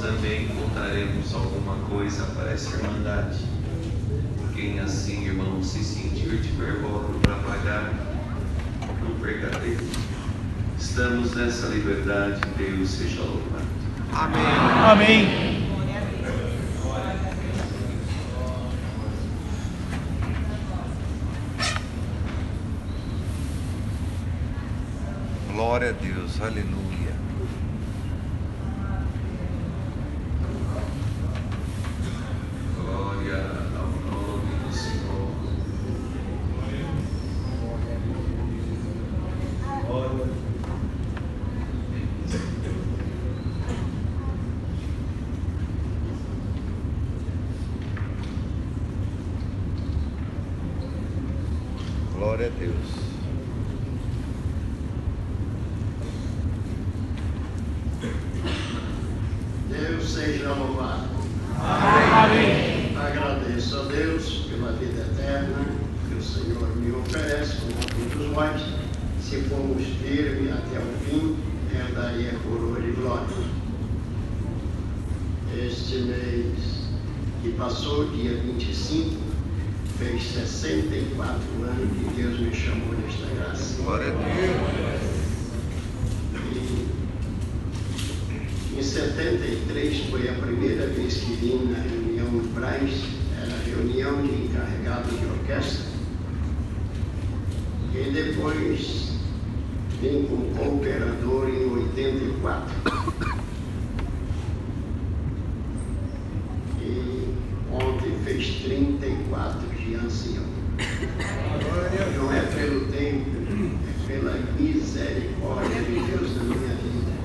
também encontraremos alguma coisa para essa irmandade. Quem assim, irmão, se sentir de vergonha para pagar, não perca tempo. Estamos nessa liberdade, Deus seja louvado. Amém. Amém. Glória a Deus, aleluia. Glória ao nome do Senhor. Glória a Deus. Deus seja louvado. Amém. Agradeço a Deus pela vida eterna que o Senhor me oferece, como todos nós. Se formos firmes até o fim, herdaria a coroa de glória. Este mês que passou, dia 25, fez 64 anos que Deus me chamou nesta graça. Glória a Deus. Em 73 foi a primeira vez que vim na reunião do Braz, era reunião de encarregado de orquestra. E depois vim como cooperador em 84. E ontem fez 34 de ancião. Não é pelo tempo, é pela misericórdia de Deus na minha vida.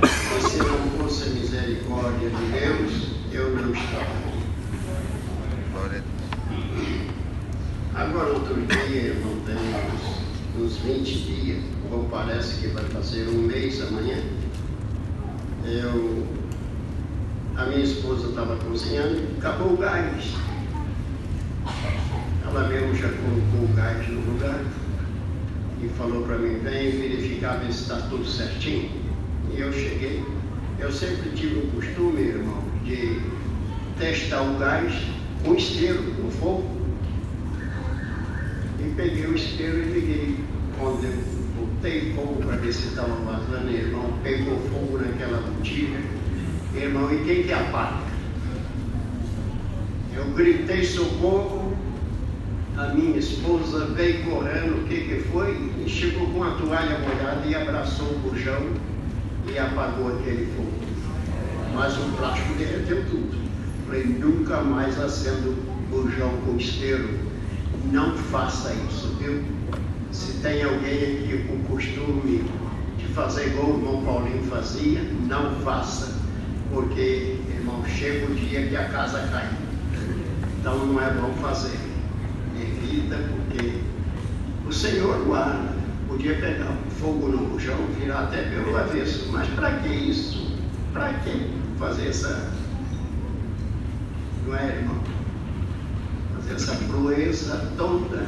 E se não fosse a misericórdia de Deus, eu não estava aqui. Glória a Deus. Agora, outro dia, irmão, tem uns 20 dias, ou parece que vai fazer um mês amanhã. A minha esposa estava cozinhando e acabou o gás. Ela mesmo já colocou o gás no lugar e falou para mim: vem verificar, ver se está tudo certinho. E eu cheguei. Eu sempre tive o costume, irmão, de testar o gás com isqueiro, no fogo. E peguei o isqueiro e liguei. Quando eu botei fogo para ver se estava vazando, irmão, pegou fogo naquela botija. Irmão, e quem que apaga? Eu gritei socorro. A minha esposa veio correndo, o que foi? E chegou com a toalha molhada e abraçou o bujão e apagou aquele fogo. Mas o plástico derreteu tudo. Falei: nunca mais acendo bujão com isqueiro. Não faça isso, viu? Se tem alguém aqui com o costume de fazer igual o irmão Paulinho fazia, não faça. Porque, irmão, chega o dia que a casa cai. Então não é bom fazer. Evita, porque o Senhor guarda. Podia pegar fogo no bujão, virar até pelo avesso. Mas para que isso? Para que fazer essa... Não é, irmão? Fazer essa proeza toda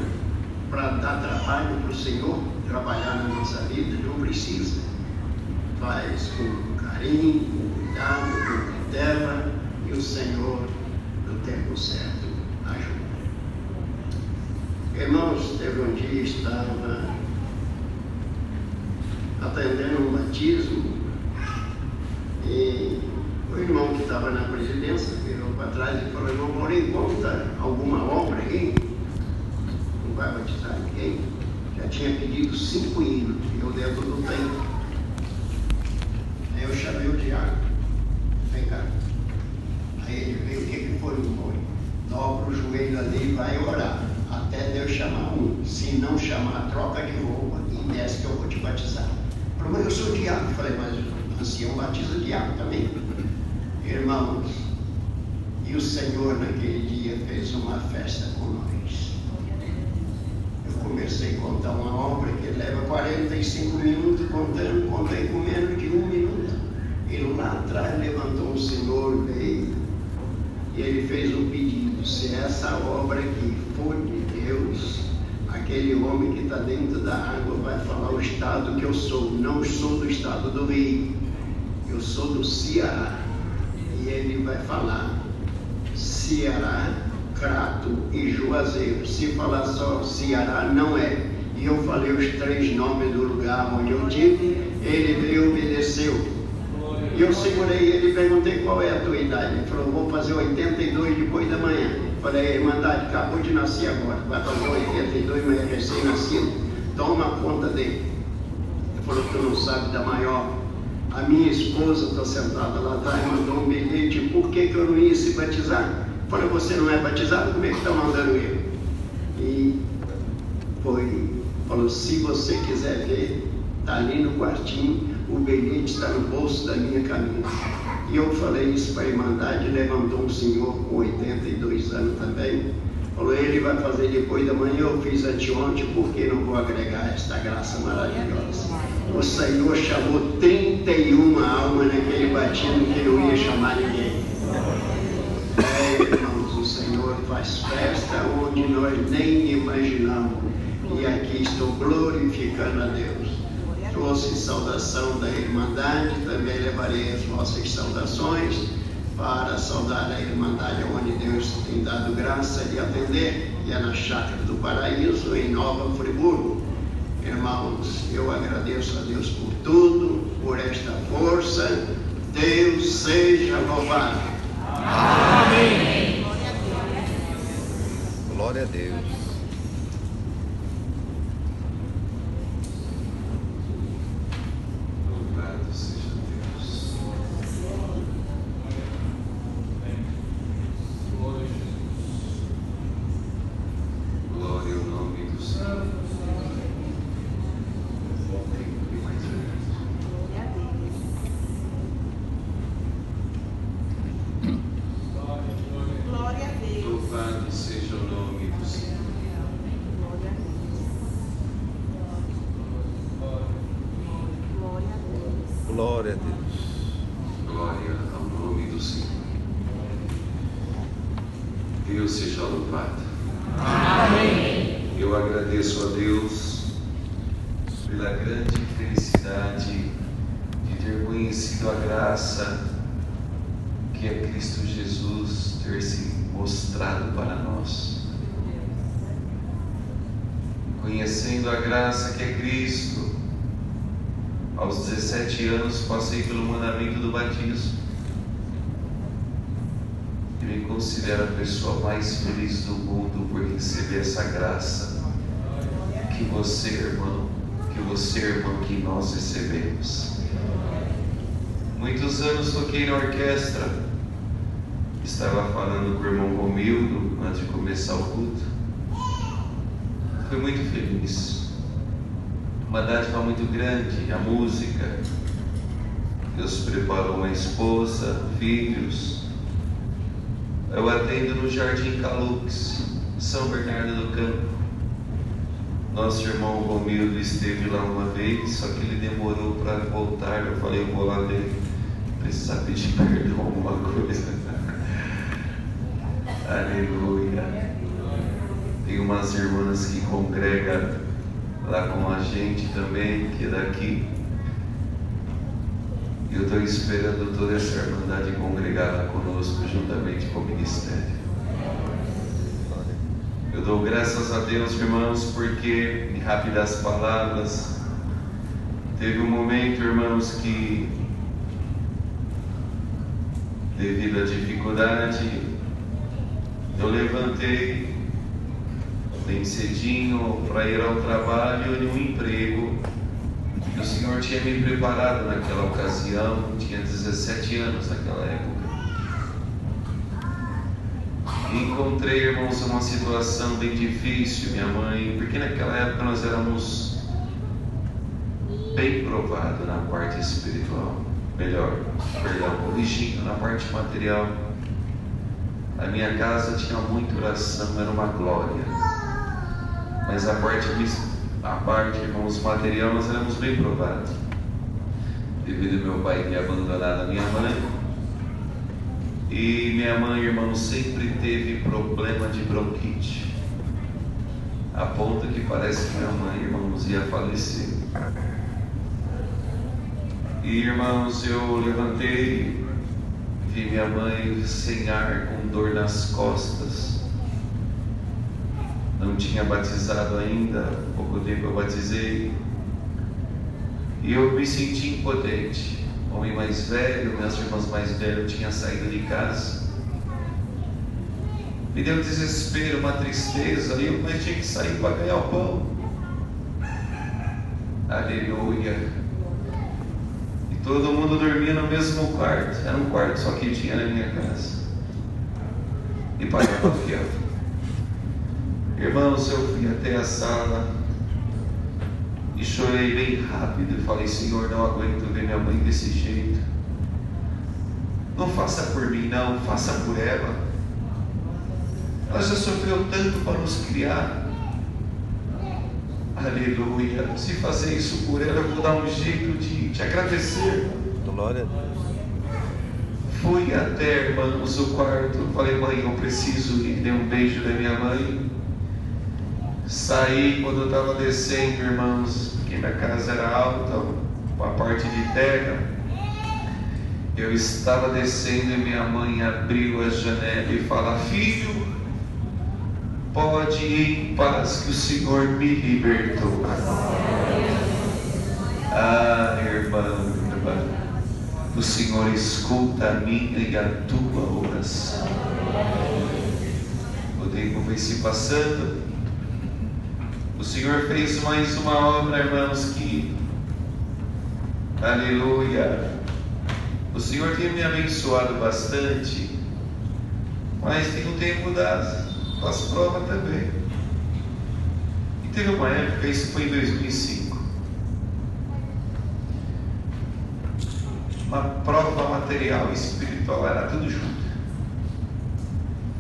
para dar trabalho para o Senhor, trabalhar na nossa vida, não precisa. Faz com carinho, com cuidado, com cautela, e o Senhor, no tempo certo, ajuda. Irmãos, teve um dia, estava atendendo um batismo e o irmão que estava na presidência virou para trás e falou: irmão, por enquanto alguma obra aí? Não vai batizar ninguém? Já tinha pedido 5 hinos e eu dentro do tempo. Aí eu chamei o diácono: vem cá. Aí ele veio: o que foi, irmão? Dobra o joelho ali e vai orar até Deus chamar um. Se não chamar, troca de roupa e desce que eu vou te batizar. Falei: mas eu sou diácono. Falei: mas o ancião batiza diácono também. Irmãos, e o Senhor naquele dia fez uma festa com nós. Eu comecei a contar uma obra que leva 45 minutos contando, contei com menos de 1 minuto. E lá atrás levantou um senhor, veio, e ele fez um pedido: se essa obra aqui for de Deus, aquele homem que está dentro da água vai falar o estado que eu sou. Não sou do estado do Rio, eu sou do Ceará. E ele vai falar Ceará, Crato e Juazeiro. Se falar só Ceará, não é. E eu falei os 3 nomes do lugar onde eu tive, ele veio e obedeceu. E eu segurei ele e perguntei qual é a tua idade. Ele falou, vou fazer 82 depois da manhã. Falei, Irmandade, acabou de nascer agora, vai fazer 82, mas é recém-nascido. Toma conta dele. Ele falou, tu não sabe da maior. A minha esposa está sentada lá atrás, mandou um bilhete, por que eu não ia se batizar? Eu falei, você não é batizado, como é que está mandando eu? E falou, se você quiser ver, está ali no quartinho, o bilhete está no bolso da minha camisa. E eu falei isso para a Irmandade, levantou um senhor com 82 anos também, falou, ele vai fazer depois da manhã, eu fiz anteontem, por que não vou agregar esta graça maravilhosa? O Senhor chamou 31 almas naquele batismo que não ia chamar ninguém. Irmãos, o Senhor faz festa onde nós nem imaginamos. E aqui estou glorificando a Deus. Trouxe saudação da Irmandade, também levarei as vossas saudações para saudar a Irmandade onde Deus tem dado graça de atender, que é na Chácara do Paraíso, em Nova Friburgo. Irmãos, eu agradeço a Deus por tudo, por esta força. Deus seja louvado. Amém. Glória a Deus. Louvado seja Deus. Glória ao nome do Senhor. Louvado seja o nome do Senhor. Glória a Deus. Glória ao nome do Senhor. Deus seja louvado. Amém. Eu agradeço a Deus pela grande felicidade de ter conhecido a graça que é Cristo Jesus ter se mostrado para nós. Conhecendo a graça que é Cristo, aos 17 anos passei pelo mandamento do batismo e me considero a pessoa mais feliz do mundo por receber essa graça que você, irmão, que nós recebemos. Muitos anos toquei na orquestra, estava falando com o irmão Romildo antes de começar o culto. Fui muito feliz. Uma dádiva muito grande, a música. Deus preparou uma esposa, filhos. Eu atendo no Jardim Calux, São Bernardo do Campo. Nosso irmão Romildo esteve lá uma vez, só que ele demorou para voltar. Eu falei, eu vou lá ver, precisar pedir perdão alguma coisa. Aleluia. Tem umas irmãs que congregam lá com a gente também, que é daqui. E eu estou esperando toda essa irmandade congregar lá conosco, juntamente com o ministério. Eu dou graças a Deus, irmãos, porque, em rápidas palavras, teve um momento, irmãos, que, devido à dificuldade, eu levantei bem cedinho para ir ao trabalho e um emprego que o Senhor tinha me preparado naquela ocasião. Tinha 17 anos naquela época. E encontrei, irmãos, uma situação bem difícil, minha mãe, porque naquela época nós éramos bem provados na parte espiritual, corrigindo, na parte material. A minha casa tinha muita oração, era uma glória. Mas a parte, irmãos, material, nós éramos bem provados. Devido ao meu pai ter abandonado a minha mãe. E minha mãe, irmãos, sempre teve problema de bronquite. A ponto que parece que minha mãe, irmãos, ia falecer. E, irmãos, eu levantei, vi minha mãe sem ar, com dor nas costas. Não tinha batizado ainda, há pouco tempo eu batizei. E eu me senti impotente. Homem mais velho, minhas irmãs mais velhas tinham saído de casa. Me deu um desespero, uma tristeza. E eu tinha que sair para ganhar o pão. Aleluia. E todo mundo dormia no mesmo quarto. Era um quarto só que tinha na minha casa. E pagava fiel. Irmãos, eu fui até a sala e chorei bem rápido e falei: Senhor, não aguento ver minha mãe desse jeito. Não faça por mim, não, faça por ela. Ela já sofreu tanto para nos criar. Aleluia. Se fazer isso por ela, eu vou dar um jeito de te agradecer. Glória a Deus. Fui até, irmãos, o quarto. Falei: mãe, eu preciso ir. Dei um beijo da minha mãe. Saí. Quando eu estava descendo, irmãos, porque minha casa era alta, uma parte de terra, eu estava descendo e minha mãe abriu a janela e falou: filho, pode ir em paz, que o Senhor me libertou. Ah, irmão, o Senhor escuta a minha e a tua oração. O tempo foi se passando. O Senhor fez mais uma obra, irmãos, que, aleluia, o Senhor tem me abençoado bastante, mas tem o tempo das provas também. E teve uma época, isso foi em 2005, uma prova material e espiritual, era tudo junto.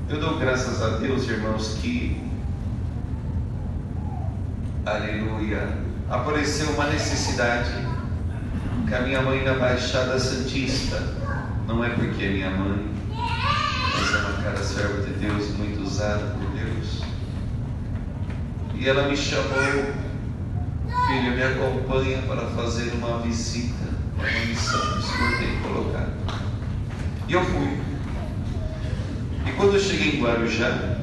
Eu dou graças a Deus, irmãos, que, aleluia, apareceu uma necessidade com a minha mãe na Baixada Santista. Não é porque é minha mãe, mas é uma cara serva de Deus, muito usada por Deus. E ela me chamou: filho, me acompanha para fazer uma visita, uma missão que o Senhor tem colocado. E eu fui. E quando eu cheguei em Guarujá,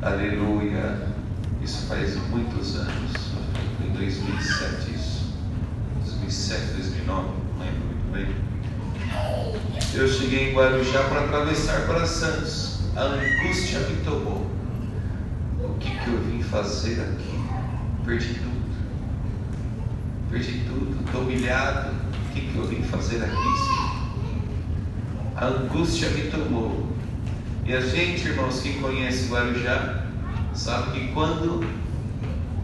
aleluia, isso faz muitos anos, foi em 2007 isso, 2007, 2009, não lembro muito bem. Eu cheguei em Guarujá para atravessar para Santos. A angústia me tomou. O que eu vim fazer aqui? Perdi tudo, estou humilhado. O que eu vim fazer aqui, Senhor? A angústia me tomou. E a gente, irmãos, que conhece Guarujá, sabe que quando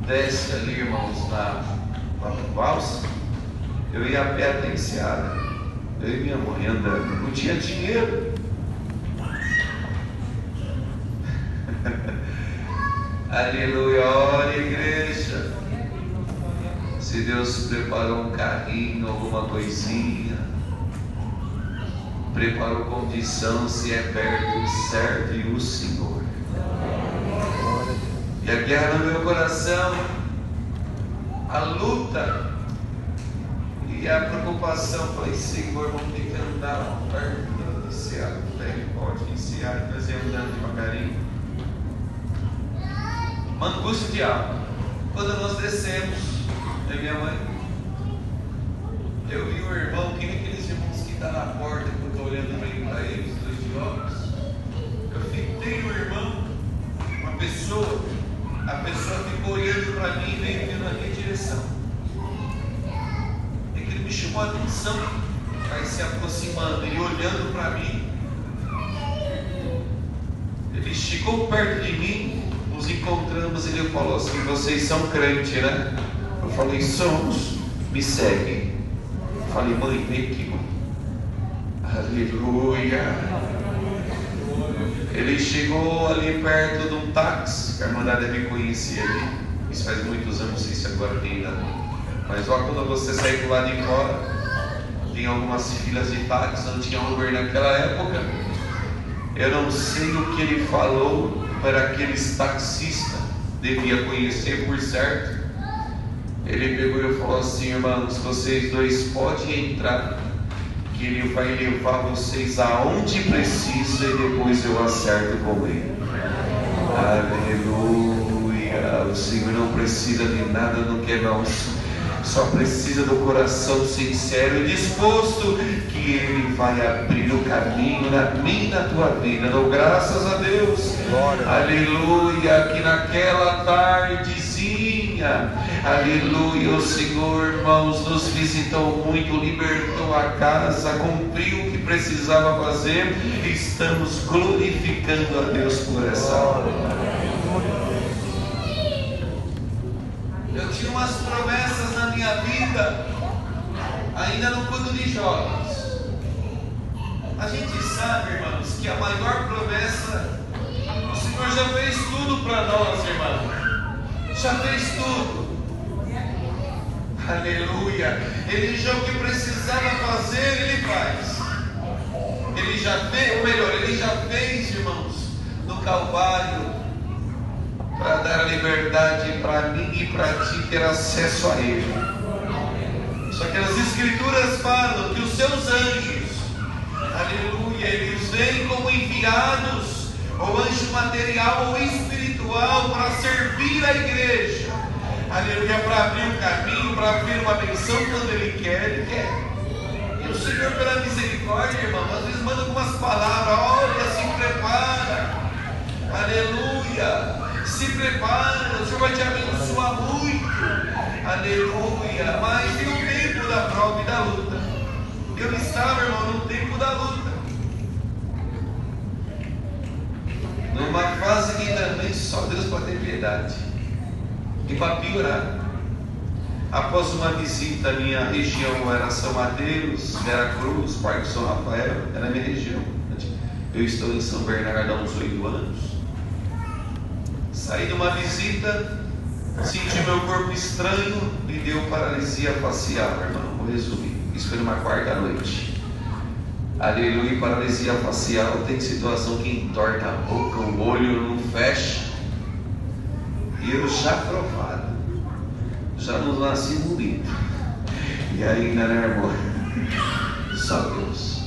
desce ali, irmãos, na balsa, eu ia a pé até Enseada. Eu e minha mãe andando, não tinha dinheiro. Aleluia, olha, igreja. Se Deus preparou um carrinho, alguma coisinha, preparou condição, se é perto, serve o Senhor. E a guerra no meu coração, a luta e a preocupação. Falei: Senhor, vamos ter que andar perto do céu, pode iniciar, mas ia andando devagarinho. Uma angústia de alma. Quando nós descemos, eu e minha mãe, eu vi o irmão, que nem aqueles irmãos que estão na porta, que eu estou olhando bem para eles, dois de óculos. Eu fitei o irmão, uma pessoa. A pessoa ficou olhando para mim e veio vindo na minha direção. E que ele me chamou a atenção, vai se aproximando, ele olhando para mim. Ele chegou perto de mim, nos encontramos e ele falou assim: vocês são crentes, né? Eu falei: somos, me seguem. Eu falei: mãe, vem aqui, mãe. Aleluia. Ele chegou ali perto de um táxi, que a irmã deve conhecer ali. Isso faz muitos anos, não sei se agora tem ainda. Mas ó, quando você sair do lado de fora, tem algumas filas de táxi, não tinha Uber naquela época. Eu não sei o que ele falou para aqueles taxistas, devia conhecer por certo. Ele pegou e falou assim: irmãos, vocês dois podem entrar, que Ele vai levar vocês aonde precisa e depois eu acerto com Ele. Aleluia. O Senhor não precisa de nada, não quer não. Só precisa do coração sincero e disposto, que Ele vai abrir o caminho na minha e na tua vida. Dou graças a Deus. Glória. Aleluia. Que naquela tardezinha, aleluia, o Senhor, irmãos, nos visitou muito, libertou a casa, cumpriu o que precisava fazer. Estamos glorificando a Deus por essa hora. Eu tinha umas promessas na minha vida, ainda no culto de jovens. A gente sabe, irmãos, que a maior promessa, o Senhor já fez tudo para nós, irmãos. Já fez tudo. Aleluia. Ele já o que precisava fazer, Ele faz. Ele já fez, ou melhor, Ele já fez, irmãos, no Calvário, para dar a liberdade para mim e para ti ter acesso a Ele. Só que as Escrituras falam que os seus anjos, aleluia, eles vêm como enviados, ou anjo material ou espiritual, para servir a igreja, aleluia, para abrir um caminho, para abrir uma benção quando Ele quer, Ele quer. E o Senhor, pela misericórdia, irmão, às vezes manda algumas palavras: olha, se prepara, aleluia, se prepara, o Senhor vai te abençoar muito, aleluia. Mas tem um tempo da prova e da luta. Eu estava, irmão, no tempo da luta, numa fase que também só Deus pode ter piedade. E para piorar, após uma visita à minha região, era São Mateus, Veracruz, Parque São Rafael, era a minha região. Eu estou em São Bernardo há uns 8 anos. Saí de uma visita, senti meu corpo estranho, me deu paralisia facial, irmão. Vou resumir. Isso foi numa quarta-noite. Aleluia. Paralisia facial tem situação que entorta a boca, o olho não fecha. E eu já provado, já não nasci bonito. E ainda, né, irmão? Só Deus.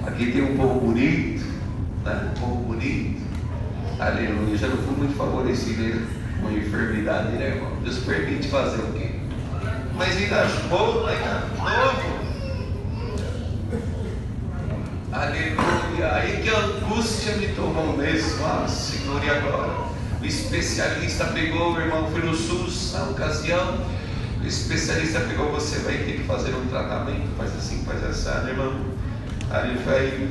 Aqui tem um povo bonito, né? Um povo bonito. Aleluia. Eu já não fui muito favorecido com a enfermidade, né, irmão? Deus permite fazer o quê? Mas ainda novo, ainda novo. Aleluia. Aí que a angústia me tomou mesmo. Ah, Senhor, e agora? O especialista pegou, meu irmão, fui no SUS na ocasião. O especialista pegou: você vai ter que fazer um tratamento, faz assim, faz assim, irmão. Aí vai,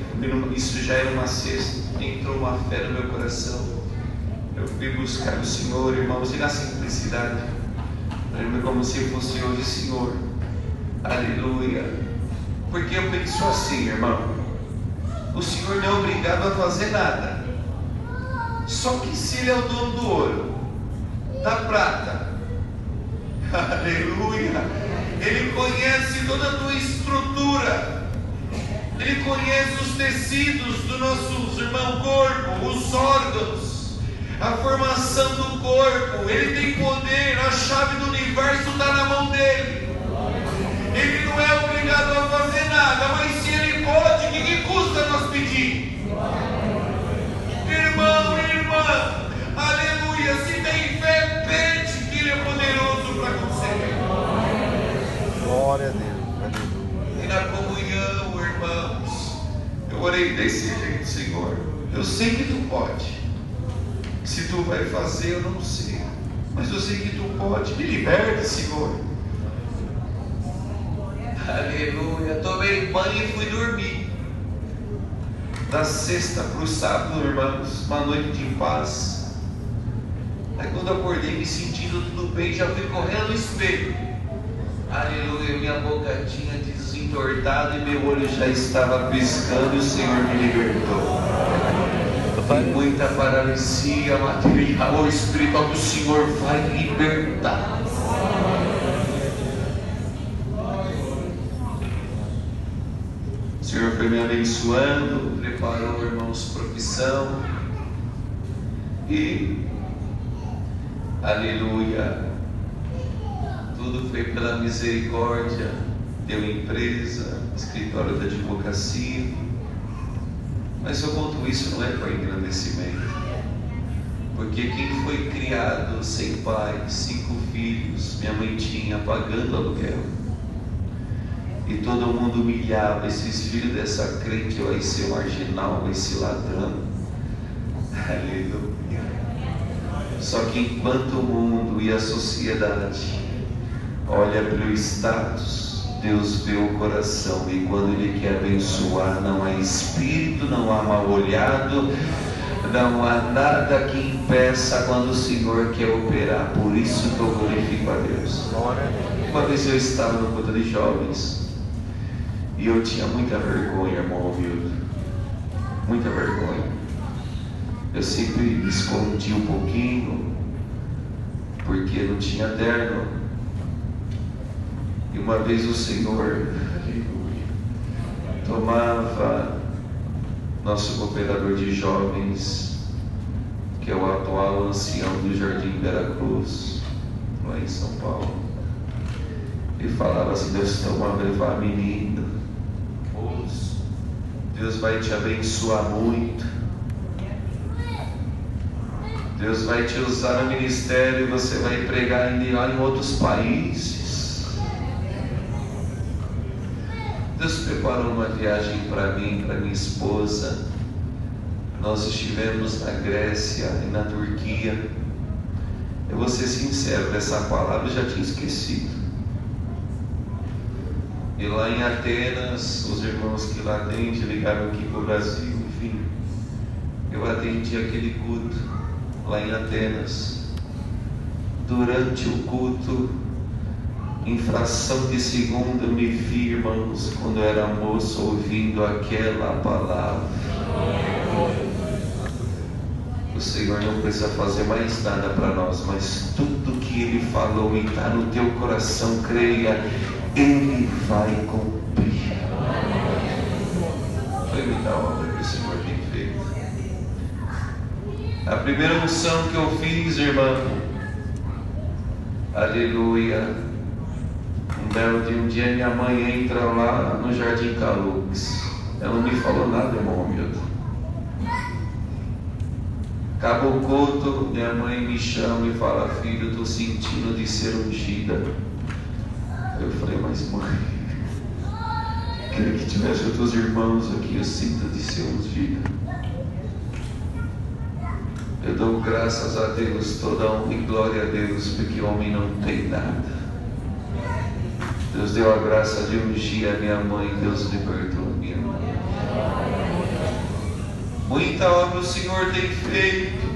isso já era uma sexta, entrou uma fé no meu coração. Eu fui buscar o Senhor, irmãos, e na simplicidade, como se fosse hoje, Senhor, aleluia. Porque eu penso assim, irmão, o Senhor não é obrigado a fazer nada. Só que se Ele é o dono do ouro, da prata, aleluia, Ele conhece toda a tua estrutura. Ele conhece os tecidos do nosso, irmão, corpo, os órgãos, a formação do corpo. Ele tem poder, a chave do universo está na mão dele. Ele não é obrigado a fazer nada, mas se Ele pode, o que custa nós pedir? Irmão, irmã, aleluia, se tem fé, pede, que Ele é poderoso para conceder. Glória a Deus. E na comunhão, irmãos, eu orei desse jeito: Senhor, eu sei que Tu pode. Se Tu vai fazer, eu não sei, mas eu sei que Tu pode. Me liberte, Senhor. Aleluia. Tomei banho e fui dormir. Da sexta para o sábado, irmãos, uma noite de paz. Aí quando eu acordei, me sentindo tudo bem, já fui correndo no espelho. Aleluia, minha boca tinha desentortado e meu olho já estava piscando, e o Senhor me libertou. Tem muita paralisia material ou espiritual que o Senhor vai libertar. O Senhor foi me abençoando, preparou, irmãos, profissão. E aleluia, tudo foi pela misericórdia deu empresa, escritório de advocacia. Mas eu conto isso não é para engrandecimento, porque quem foi criado sem pai, 5 filhos, minha mãe tinha pagando aluguel, e todo mundo humilhava esses filhos dessa crente, vai ser marginal, vai ser ladrão. Aleluia. Só que enquanto o mundo e a sociedade olha pelo status, Deus vê o coração, e quando Ele quer abençoar, não há espírito, não há mal olhado, não há nada que impeça quando o Senhor quer operar. Por isso que eu glorifico a Deus. Uma vez eu estava no culto de jovens e eu tinha muita vergonha, irmão Hamilton, muita vergonha. Eu sempre me escondi um pouquinho porque não tinha terno. E uma vez o Senhor tomava nosso cooperador de jovens, que é o atual ancião do Jardim Veracruz, lá em São Paulo, e falava assim: Deus vai levar, menina, moço, Deus vai te abençoar muito, Deus vai te usar no ministério, você vai pregar lá em outros países. Deus preparou uma viagem para mim, para minha esposa. Nós estivemos na Grécia e na Turquia. Eu vou ser sincero, dessa palavra eu já tinha esquecido. E lá em Atenas, os irmãos que lá atendem ligaram aqui para o Brasil, enfim. Eu atendi aquele culto lá em Atenas. Durante o culto, em fração de segundo, eu me vi, irmãos, quando eu era moço, ouvindo aquela palavra. O Senhor não precisa fazer mais nada para nós, mas tudo que Ele falou e está no teu coração, creia, Ele vai cumprir. Foi muita obra que o Senhor tem feito. A primeira unção que eu fiz, irmão, aleluia, um dia minha mãe entra lá no Jardim Calux. Ela não me falou nada, irmão Hamilton. Acabou o culto, minha mãe me chama e fala: filho, eu estou sentindo de ser ungida. Eu falei: mas mãe, queria que tivesse outros irmãos aqui, eu sinto de ser ungida. Eu dou graças a Deus, toda honra e glória a Deus, porque o homem não tem nada. Deus deu a graça de ungir a minha mãe, Deus libertou a minha mãe. Muita obra o Senhor tem feito,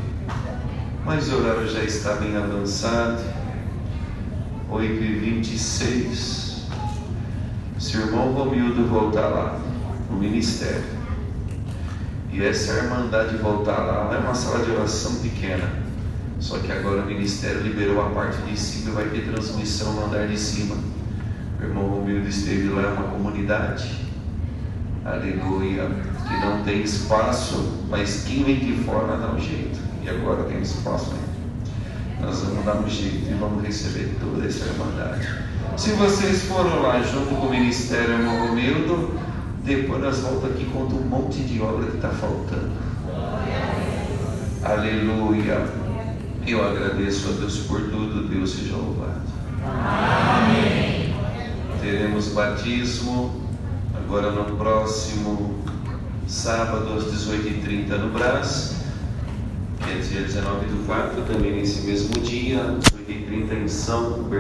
mas o horário já está bem avançado. 8h26. Se o irmão Romildo voltar lá no ministério, e essa irmandade voltar lá, é uma sala de oração pequena, só que agora o ministério liberou a parte de cima e vai ter transmissão no andar de cima. O irmão Romildo esteve lá, uma comunidade, aleluia, que não tem espaço, mas quem vem de fora dá um jeito, e agora tem espaço, né? Nós vamos dar um jeito e vamos receber toda essa irmandade. Se vocês foram lá junto com o ministério, irmão Romildo, depois nós voltamos aqui e conta um monte de obra que está faltando. Aleluia. Eu agradeço a Deus por tudo. Deus seja louvado. Amém. Teremos batismo agora no próximo sábado às 18h30 no Brás, que é dia 19/4, também nesse mesmo dia, 18h30 em São Bernardo.